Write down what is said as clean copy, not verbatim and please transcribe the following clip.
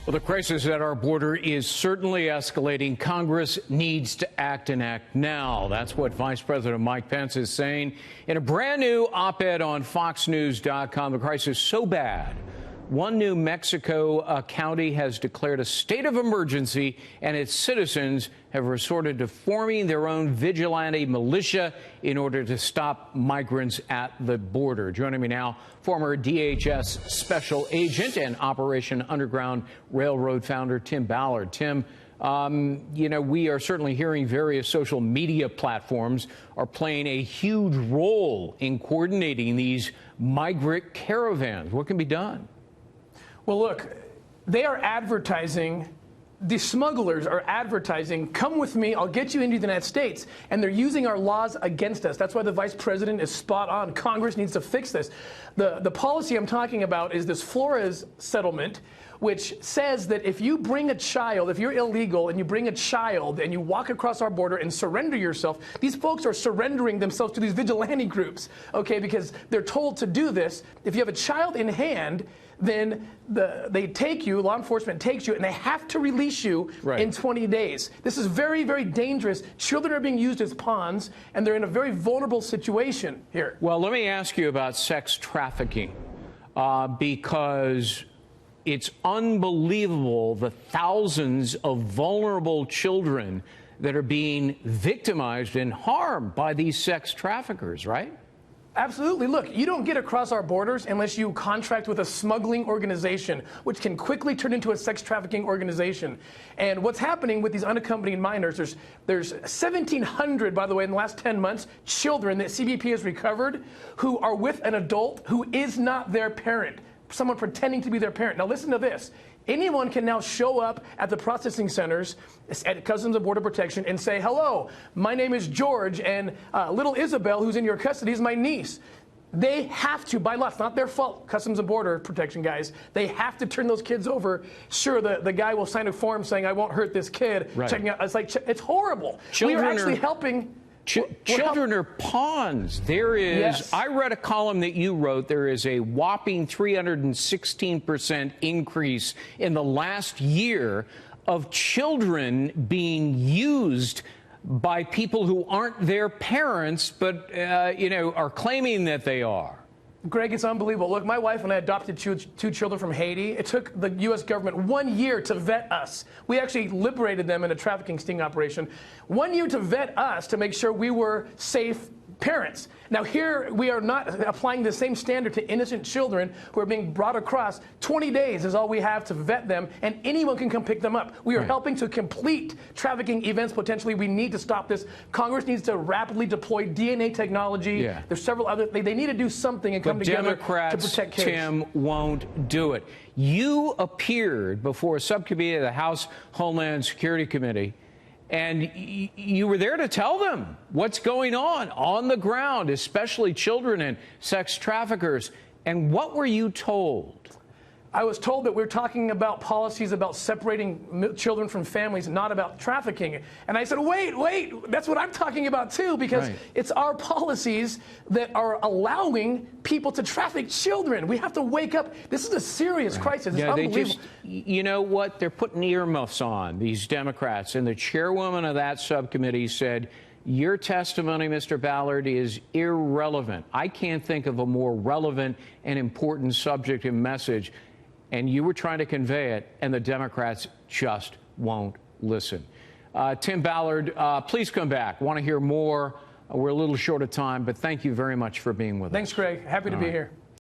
Well, the crisis at our border is certainly escalating. Congress needs to act and act now. That's what Vice President Mike Pence is saying in a brand new op-ed on FoxNews.com. The crisis is so bad, one New Mexico county has declared a state of emergency, and its citizens have resorted to forming their own vigilante militia in order to stop migrants at the border. Joining me now, former DHS special agent and Operation Underground Railroad founder Tim Ballard. Tim, we are certainly hearing various social media platforms are playing a huge role in coordinating these migrant caravans. What can be done? Well, look, they are advertising. The smugglers are advertising, come with me, I'll get you into the United States. And they're using our laws against us. That's why the vice president is spot on. Congress needs to fix this. The policy I'm talking about is this Flores settlement, which says that if you bring a child, if you're illegal and you bring a child and you walk across our border and surrender yourself, these folks are surrendering themselves to these vigilante groups, okay, because they're told to do this. If you have a child in hand, then they take you, law enforcement takes you, and they have to release you in 20 days. This is very, very dangerous. Children are being used as pawns, and they're in a very vulnerable situation here. Well, let me ask you about sex trafficking, because it's unbelievable the thousands of vulnerable children that are being victimized and harmed by these sex traffickers, right? Absolutely. Look, you don't get across our borders unless you contract with a smuggling organization, which can quickly turn into a sex trafficking organization. And what's happening with these unaccompanied minors, there's 1,700, by the way, in the last 10 months, children that CBP has recovered who are with an adult who is not their parent, someone pretending to be their parent. Now listen to this. Anyone can now show up at the processing centers at Customs and Border Protection and say, hello, my name is George, and little Isabel, who's in your custody, is my niece. They have to, by law, it's not their fault, Customs and Border Protection guys, they have to turn those kids over. Sure, the guy will sign a form saying, I won't hurt this kid. Right. Checking out, it's like, it's horrible. Children we are actually helping. Children are pawns. There is, yes. I read a column that you wrote, there is a whopping 316% increase in the last year of children being used by people who aren't their parents, but, are claiming that they are. Greg, it's unbelievable. Look, my wife and I adopted two children from Haiti. It took the U.S. government 1 year to vet us. We actually liberated them in a trafficking sting operation. 1 year to vet us to make sure we were safe parents. Now here we are not applying the same standard to innocent children who are being brought across. 20 days is all we have to vet them, and anyone can come pick them up. We are helping to complete trafficking events potentially. We need to stop this. Congress needs to rapidly deploy DNA technology. There's several other, they need to do something and come together to protect kids. Tim, won't do it. You appeared before a subcommittee of the House Homeland Security Committee, and you were there to tell them what's going on the ground, especially children and sex traffickers. And what were you told? I was told that we're talking about policies about separating children from families, not about trafficking. And I said, wait, that's what I'm talking about too, because it's our policies that are allowing people to traffic children. We have to wake up. This is a serious crisis. It's unbelievable. You know what? They're putting earmuffs on, these Democrats. And the chairwoman of that subcommittee said, your testimony, Mr. Ballard, is irrelevant. I can't think of a more relevant and important subject and message. And you were trying to convey it, and the Democrats just won't listen. Tim Ballard, please come back. Want to hear more. We're a little short of time, but thank you very much for being with us. Thanks, Greg. Happy to be here.